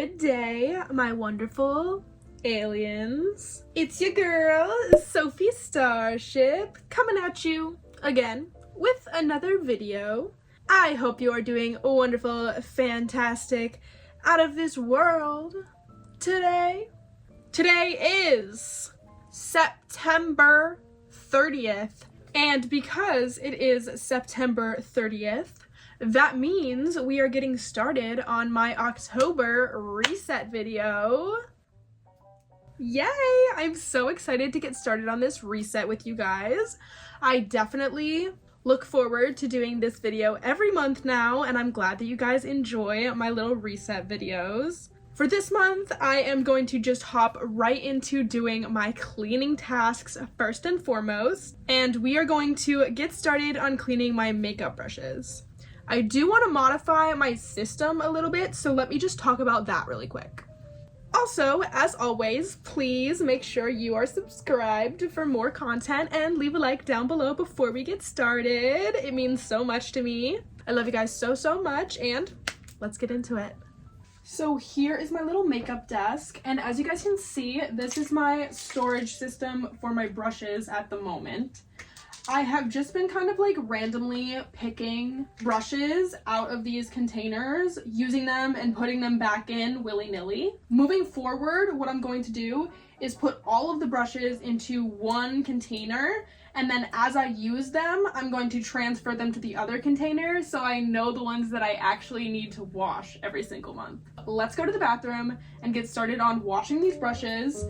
Good day, my wonderful aliens. It's your girl, Sofi Starship, coming at you again with another video. I hope you are doing wonderful, fantastic, out of this world today. Today is September 30th, and because it is September 30th, that means we are getting started on my October reset video. Yay! I'm so excited to get started on this reset with you guys. I definitely look forward to doing this video every month now, and I'm glad that you guys enjoy my little reset videos. For this month, I am going to just hop right into doing my cleaning tasks first and foremost, and we are going to get started on cleaning my makeup brushes. I do want to modify my system a little bit, so let me just talk about that really quick. Also, as always, please make sure you are subscribed for more content and leave a like down below before we get started. It means so much to me. I love you guys so, so much, and let's get into it. So here is my little makeup desk, and as you guys can see, this is my storage system for my brushes at the moment. I have just been kind of like randomly picking brushes out of these containers, using them and putting them back in willy-nilly. Moving forward, what I'm going to do is put all of the brushes into one container, and then as I use them, I'm going to transfer them to the other container so I know the ones that I actually need to wash every single month. Let's go to the bathroom and get started on washing these brushes.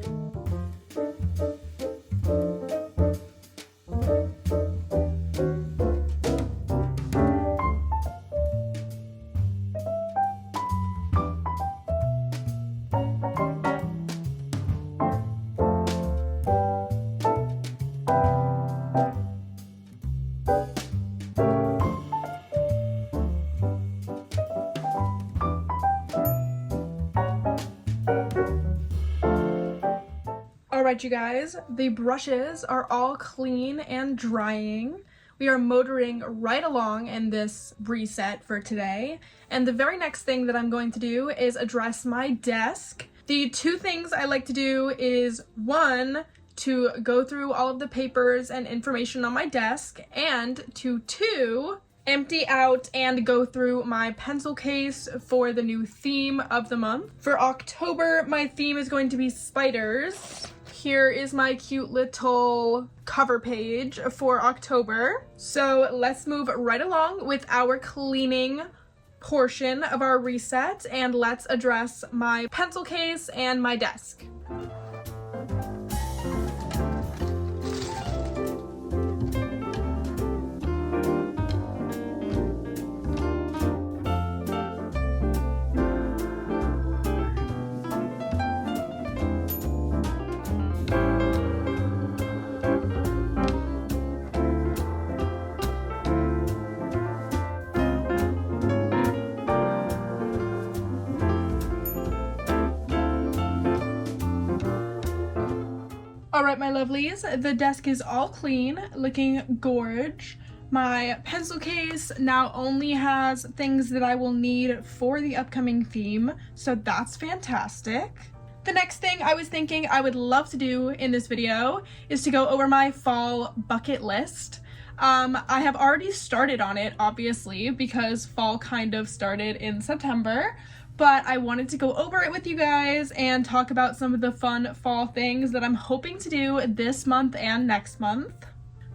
Alright you guys, the brushes are all clean and drying. We are motoring right along in this reset for today. And the very next thing that I'm going to do is address my desk. The two things I like to do is, one, to go through all of the papers and information on my desk, and two, empty out and go through my pencil case for the new theme of the month. For October, my theme is going to be spiders. Here is my cute little cover page for October. So let's move right along with our cleaning portion of our reset, and let's address my pencil case and my desk. Alright my lovelies, the desk is all clean, looking gorge. My pencil case now only has things that I will need for the upcoming theme, so that's fantastic. The next thing I was thinking I would love to do in this video is to go over my fall bucket list. I have already started on it, obviously, because fall kind of started in September. But I wanted to go over it with you guys and talk about some of the fun fall things that I'm hoping to do this month and next month.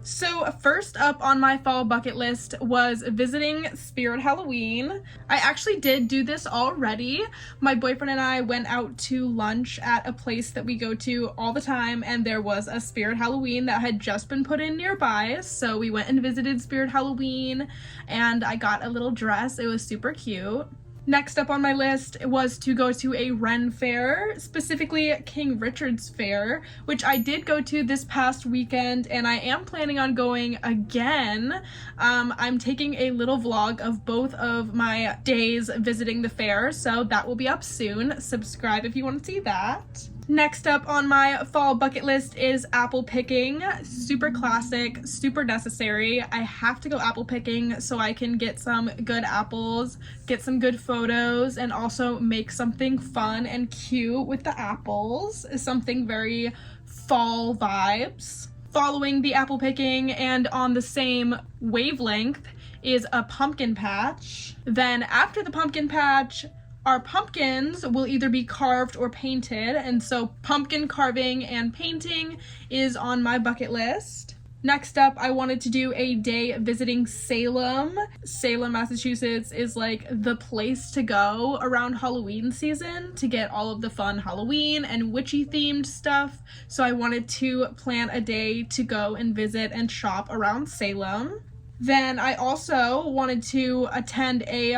So first up on my fall bucket list was visiting Spirit Halloween. I actually did do this already. My boyfriend and I went out to lunch at a place that we go to all the time, and there was a Spirit Halloween that had just been put in nearby. So we went and visited Spirit Halloween, and I got a little dress. It was super cute. Next up on my list was to go to a Ren fair, specifically King Richard's Fair, which I did go to this past weekend, and I am planning on going again. I'm taking a little vlog of both of my days visiting the fair, so that will be up soon. Subscribe if you want to see that. Next up on my fall bucket list is apple picking. Super classic, super necessary. I have to go apple picking so I can get some good apples, get some good photos, and also make something fun and cute with the apples. Something very fall vibes. Following the apple picking and on the same wavelength is a pumpkin patch. Then after the pumpkin patch, our pumpkins will either be carved or painted, and so pumpkin carving and painting is on my bucket list. Next up, I wanted to do a day visiting Salem. Salem, Massachusetts is like the place to go around Halloween season to get all of the fun Halloween and witchy themed stuff. So I wanted to plan a day to go and visit and shop around Salem. Then I also wanted to attend a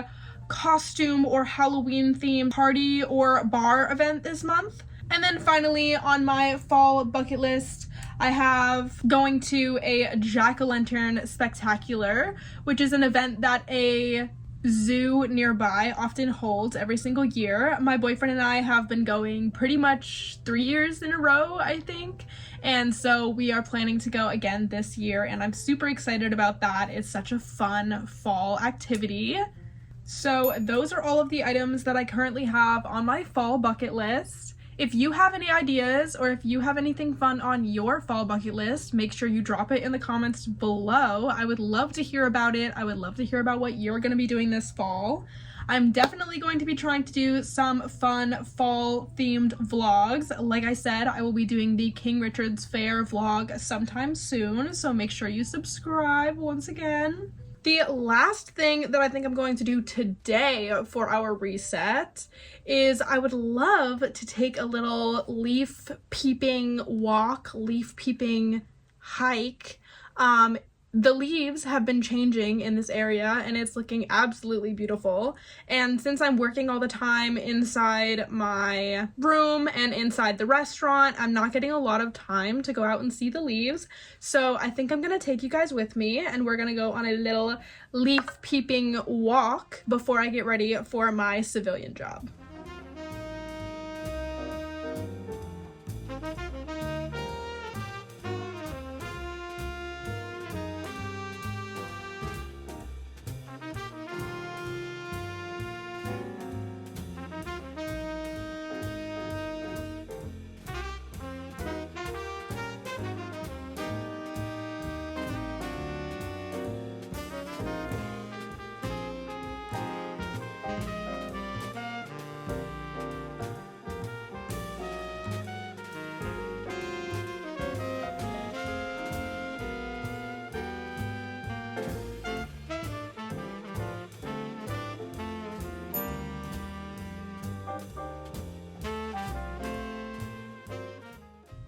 costume or Halloween themed party or bar event this month. And then finally on my fall bucket list, I have going to a jack-o'-lantern spectacular, which is an event that a zoo nearby often holds every single year. My boyfriend and I have been going pretty much 3 years in a row, I think. And so we are planning to go again this year, and I'm super excited about that. It's such a fun fall activity. So those are all of the items that I currently have on my fall bucket list. If you have any ideas or if you have anything fun on your fall bucket list, make sure you drop it in the comments below. I would love to hear about it. I would love to hear about what you're going to be doing this fall. I'm definitely going to be trying to do some fun fall themed vlogs. Like I said, I will be doing the King Richard's Fair vlog sometime soon, so make sure you subscribe once again. The last thing that I think I'm going to do today for our reset is I would love to take a little leaf peeping walk, leaf peeping hike. The leaves have been changing in this area and it's looking absolutely beautiful. And since I'm working all the time inside my room and inside the restaurant, I'm not getting a lot of time to go out and see the leaves. So I think I'm gonna take you guys with me and we're gonna go on a little leaf peeping walk before I get ready for my civilian job.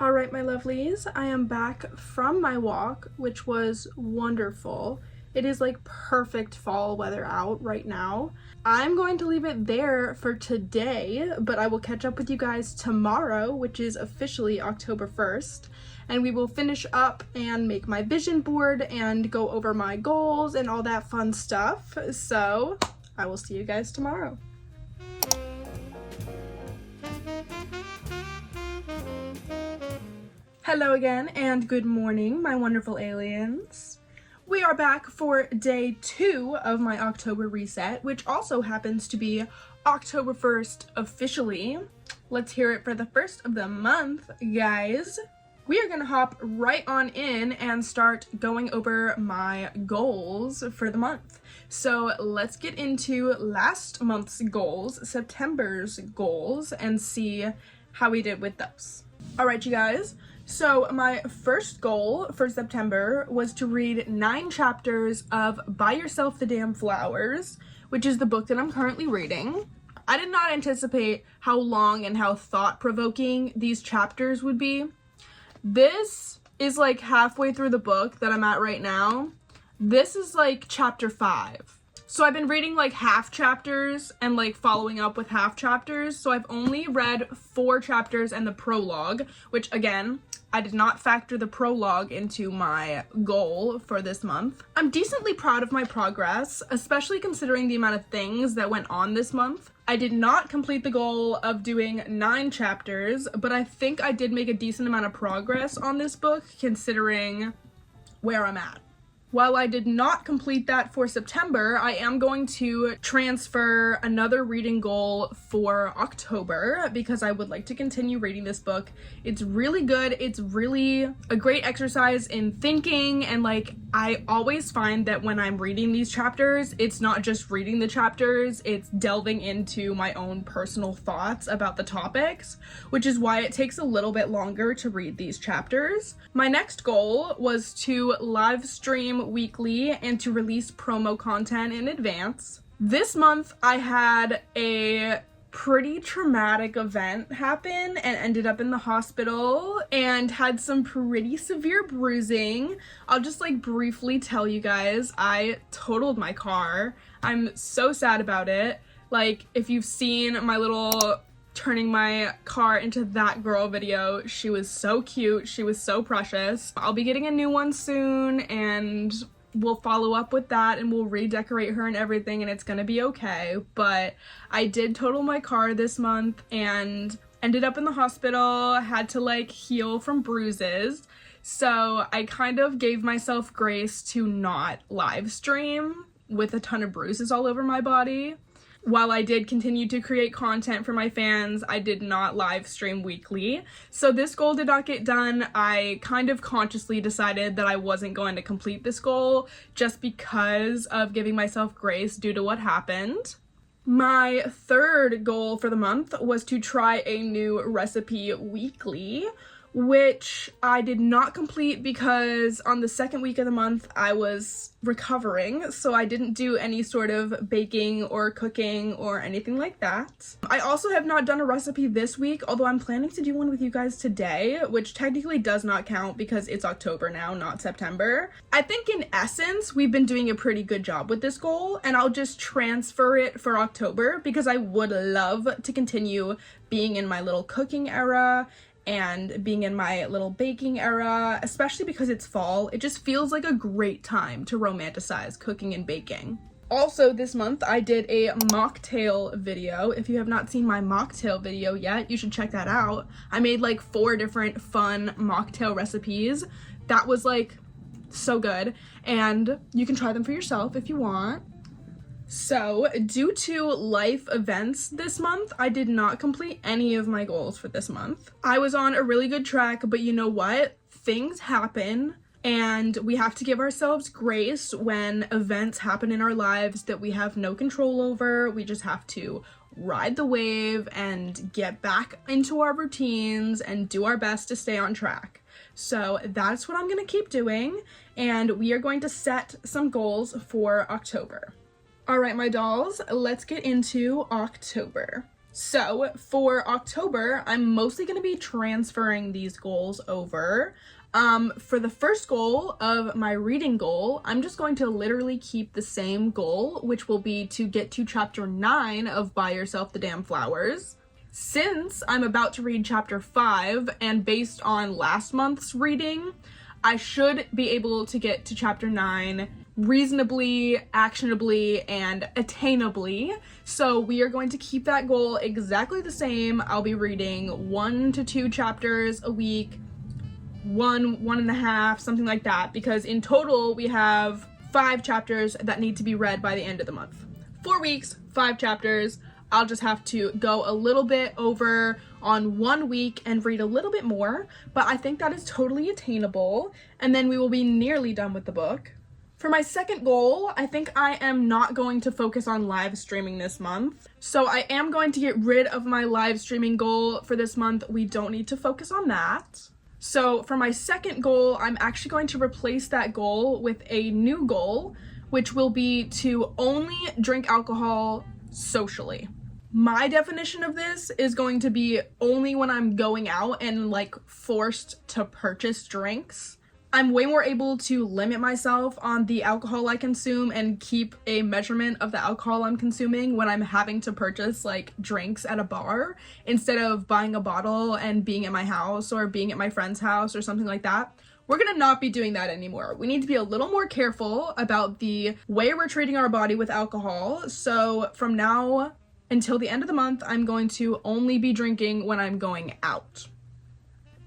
Alright, my lovelies, I am back from my walk, which was wonderful. It is like perfect fall weather out right now. I'm going to leave it there for today, but I will catch up with you guys tomorrow, which is officially October 1st, and we will finish up and make my vision board and go over my goals and all that fun stuff. So I will see you guys tomorrow. Hello again and good morning, my wonderful aliens. We are back for day 2 of my October reset, which also happens to be October 1st officially. Let's hear it for the first of the month, guys. We are gonna hop right on in and start going over my goals for the month. So let's get into last month's goals, September's goals, and see how we did with those. All right, you guys. So my first goal for September was to read 9 chapters of Buy Yourself the Damn Flowers, which is the book that I'm currently reading. I did not anticipate how long and how thought-provoking these chapters would be. This is like halfway through the book that I'm at right now. This is like chapter 5. So I've been reading like half chapters and like following up with half chapters. So I've only read 4 chapters and the prologue, which again, I did not factor the prologue into my goal for this month. I'm decently proud of my progress, especially considering the amount of things that went on this month. I did not complete the goal of doing 9 chapters, but I think I did make a decent amount of progress on this book considering where I'm at. While I did not complete that for September, I am going to transfer another reading goal for October because I would like to continue reading this book. It's really good. It's really a great exercise in thinking, and like I always find that when I'm reading these chapters, it's not just reading the chapters, it's delving into my own personal thoughts about the topics, which is why it takes a little bit longer to read these chapters. My next goal was to live stream weekly and to release promo content in advance. This month I had a pretty traumatic event happen and ended up in the hospital and had some pretty severe bruising. I'll just like briefly tell you guys, I totaled my car. I'm so sad about it. Like, if you've seen my little turning my car into that girl video, she was so cute, she was so precious. I'll be getting a new one soon and we'll follow up with that and we'll redecorate her and everything, and it's gonna be okay. But I did total my car this month and ended up in the hospital, had to like heal from bruises. So I kind of gave myself grace to not live stream with a ton of bruises all over my body. While I did continue to create content for my fans, I did not live stream weekly. So this goal did not get done. I kind of consciously decided that I wasn't going to complete this goal just because of giving myself grace due to what happened. My third goal for the month was to try a new recipe weekly, which I did not complete because on the second week of the month I was recovering, so I didn't do any sort of baking or cooking or anything like that. I also have not done a recipe this week, although I'm planning to do one with you guys today, which technically does not count because it's October now, not September. I think in essence we've been doing a pretty good job with this goal, and I'll just transfer it for October because I would love to continue being in my little cooking era and being in my little baking era, especially because it's fall. It just feels like a great time to romanticize cooking and baking. Also this month I did a mocktail video. If you have not seen my mocktail video yet, you should check that out. I made like 4 different fun mocktail recipes. That was like so good, and you can try them for yourself if you want. So, due to life events this month, I did not complete any of my goals for this month. I was on a really good track, but you know what? Things happen, and we have to give ourselves grace when events happen in our lives that we have no control over. We just have to ride the wave and get back into our routines and do our best to stay on track. So that's what I'm gonna keep doing, and we are going to set some goals for October. Alright, my dolls, let's get into October. So for October, I'm mostly going to be transferring these goals over. For the first goal of my reading goal, I'm just going to literally keep the same goal, which will be to get to chapter 9 of Buy Yourself the Damn Flowers. Since I'm about to read chapter 5, and based on last month's reading, I should be able to get to chapter 9 reasonably, actionably, and attainably. So we are going to keep that goal exactly the same. I'll be reading 1 to 2 chapters a week, 1.5, something like that, because in total we have 5 chapters that need to be read by the end of the month. 4 weeks, 5 chapters. I'll just have to go a little bit over on 1 week and read a little bit more, but I think that is totally attainable, and then we will be nearly done with the book. For my second goal, I think I am not going to focus on live streaming this month. So I am going to get rid of my live streaming goal for this month. We don't need to focus on that. So for my second goal, I'm actually going to replace that goal with a new goal, which will be to only drink alcohol socially. My definition of this is going to be only when I'm going out and like forced to purchase drinks. I'm way more able to limit myself on the alcohol I consume and keep a measurement of the alcohol I'm consuming when I'm having to purchase like drinks at a bar instead of buying a bottle and being at my house or being at my friend's house or something like that. We're gonna not be doing that anymore. We need to be a little more careful about the way we're treating our body with alcohol. So from now until the end of the month, I'm going to only be drinking when I'm going out.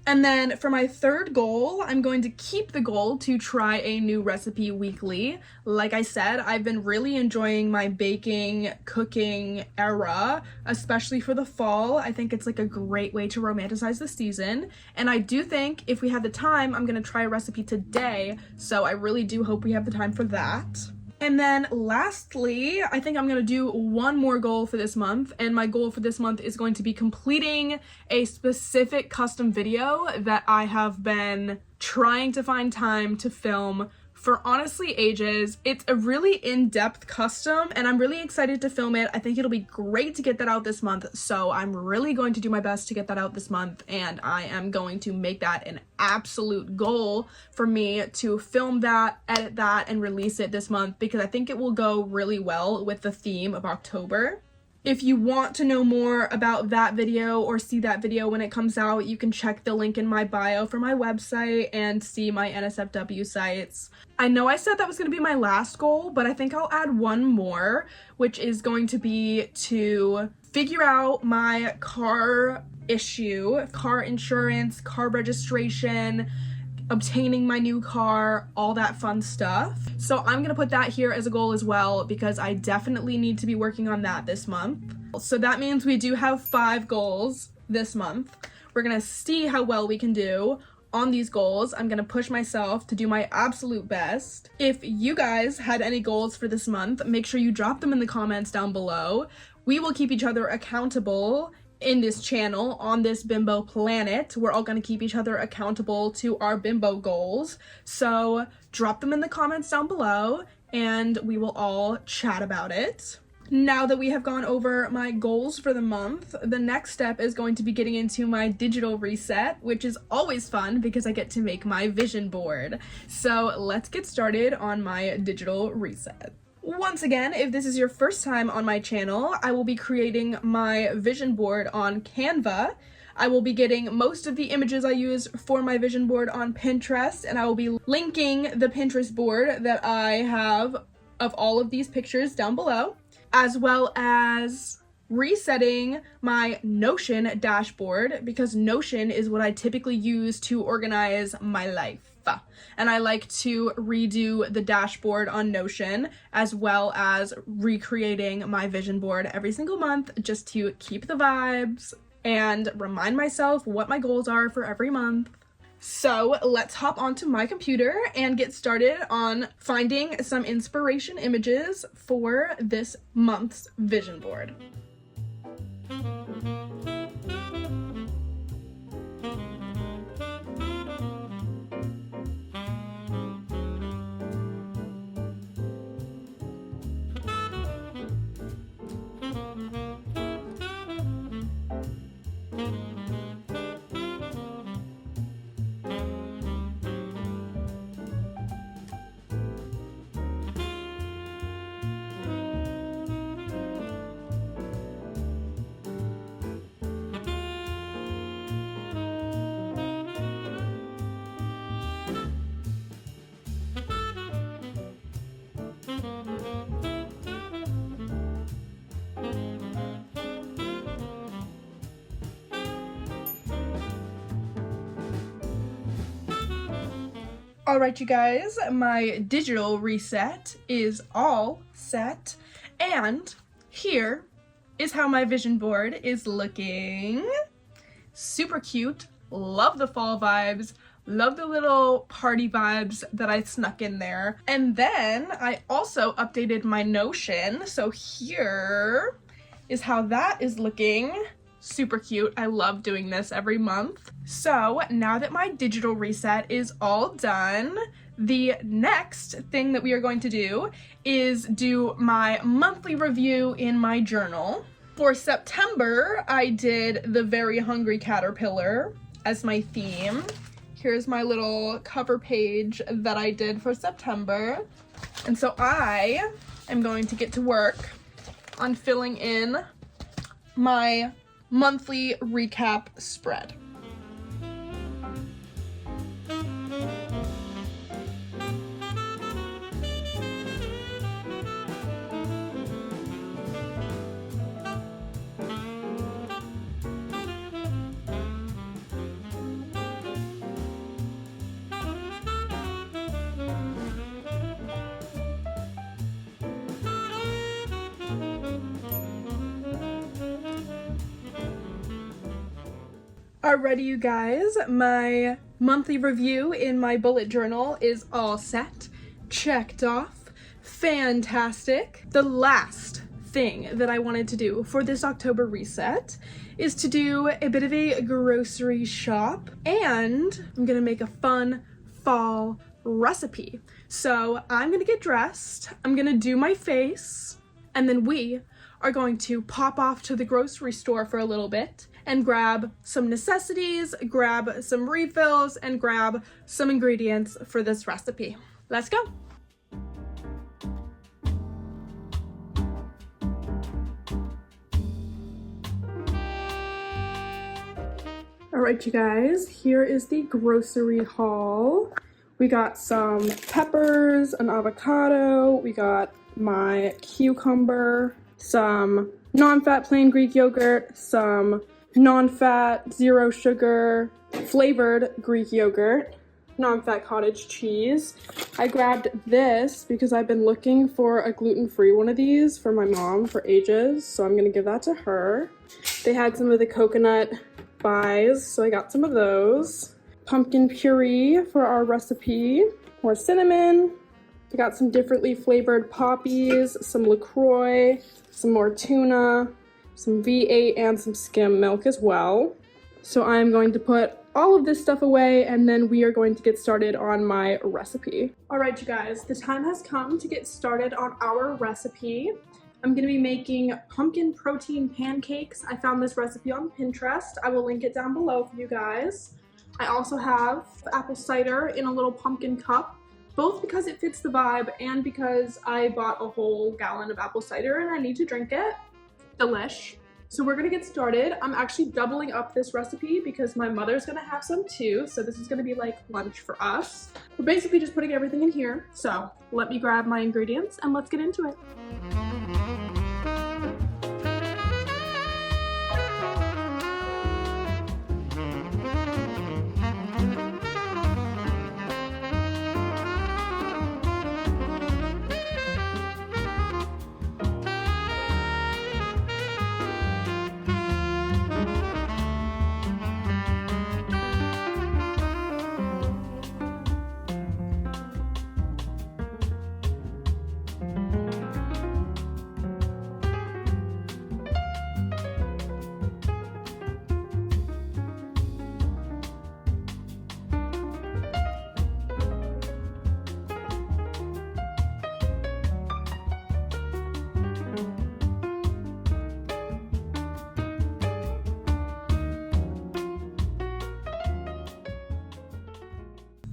And then for my third goal, I'm going to keep the goal to try a new recipe weekly. Like I said, I've been really enjoying my baking, cooking era, especially for the fall. I think it's like a great way to romanticize the season. And I do think if we have the time, I'm gonna try a recipe today. So I really do hope we have the time for that. And then lastly, I think I'm gonna do one more goal for this month, and my goal for this month is going to be completing a specific custom video that I have been trying to find time to film for honestly ages. It's a really in-depth custom and I'm really excited to film it. I think it'll be great to get that out this month, so I'm really going to do my best to get that out this month, and I am going to make that an absolute goal for me to film that, edit that, and release it this month because I think it will go really well with the theme of October. If you want to know more about that video or see that video when it comes out, you can check the link in my bio for my website and see my NSFW sites. I know I said that was going to be my last goal, but I think I'll add one more, which is going to be to figure out my car issue, car insurance, car registration, obtaining my new car, all that fun stuff. So I'm gonna put that here as a goal as well because I definitely need to be working on that this month. So that means we do have 5 goals this month. We're gonna see how well we can do on these goals. I'm gonna push myself to do my absolute best. If you guys had any goals for this month, make sure you drop them in the comments down below. We will keep each other accountable in this channel, on this bimbo planet. We're all going to keep each other accountable to our bimbo goals. So drop them in the comments down below and we will all chat about it. Now that we have gone over my goals for the month, the next step is going to be getting into my digital reset, which is always fun because I get to make my vision board. So let's get started on my digital reset. Once again, if this is your first time on my channel, I will be creating my vision board on Canva. I will be getting most of the images I use for my vision board on Pinterest, and I will be linking the Pinterest board that I have of all of these pictures down below, as well as resetting my Notion dashboard because Notion is what I typically use to organize my life. And I like to redo the dashboard on Notion as well as recreating my vision board every single month just to keep the vibes and remind myself what my goals are for every month. So let's hop onto my computer and get started on finding some inspiration images for this month's vision board. Alright you guys, my digital reset is all set, and here is how my vision board is looking. Super cute, love the fall vibes, love the little party vibes that I snuck in there. And then I also updated my Notion, so here is how that is looking. Super cute. I love doing this every month. So now that my digital reset is all done, the next thing that we are going to do is do my monthly review in my journal. For September, I did the Very Hungry Caterpillar as my theme. here's my little cover page that I did for September. And so I am going to get to work on filling in my monthly recap spread. Alrighty, you guys, my monthly review in my bullet journal is all set, checked off, fantastic. The last thing that I wanted to do for this October reset is to do a bit of a grocery shop, and I'm gonna make a fun fall recipe. So I'm gonna get dressed, I'm gonna do my face, and then we are going to pop off to the grocery store for a little bit and grab some necessities, grab some refills, and grab some ingredients for this recipe. Let's go. All right, you guys, here is the grocery haul. We got some peppers, an avocado, we got my cucumber, some non-fat plain Greek yogurt, some non-fat, zero sugar, flavored Greek yogurt, non-fat cottage cheese. I grabbed this because I've been looking for a gluten-free one of these for my mom for ages, so I'm gonna give that to her. They had some of the coconut buys, so I got some of those. Pumpkin puree for our recipe, more cinnamon. We got some differently flavored poppies, some LaCroix, some more tuna, some V8, and some skim milk as well. So I'm going to put all of this stuff away, and then we are going to get started on my recipe. All right, you guys, the time has come to get started on our recipe. I'm gonna be making pumpkin protein pancakes. I found this recipe on Pinterest. I will link it down below for you guys. I also have apple cider in a little pumpkin cup, both because it fits the vibe and because I bought a whole gallon of apple cider and I need to drink it. Delish. So we're gonna get started. I'm actually doubling up this recipe because my mother's gonna have some too, so this is gonna be like lunch for us. We're basically just putting everything in here, so let me grab my ingredients and let's get into it.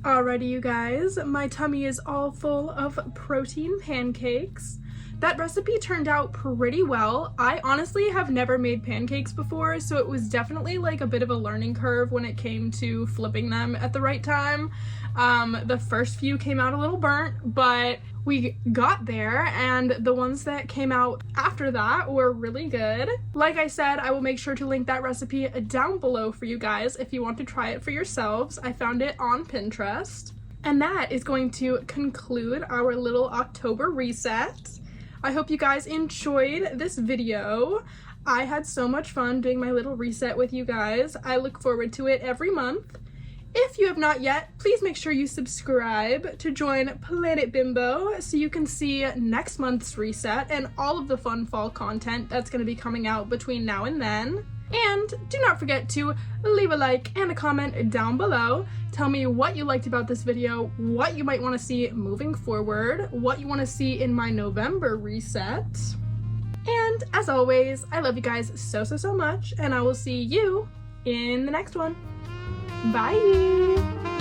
Alrighty, you guys, my tummy is all full of protein pancakes. That recipe turned out pretty well. I honestly have never made pancakes before, so it was definitely like a bit of a learning curve when it came to flipping them at the right time. The first few came out a little burnt, but we got there, and the ones that came out after that were really good. Like I said, I will make sure to link that recipe down below for you guys if you want to try it for yourselves. I found it on Pinterest. And that is going to conclude our little October reset. I hope you guys enjoyed this video. I had so much fun doing my little reset with you guys. I look forward to it every month. If you have not yet, please make sure you subscribe to join Planet Bimbo so you can see next month's reset and all of the fun fall content that's going to be coming out between now and then. And do not forget to leave a like and a comment down below. Tell me what you liked about this video, what you might want to see moving forward, what you want to see in my November reset. And as always, I love you guys so much, and I will see you in the next one. Bye!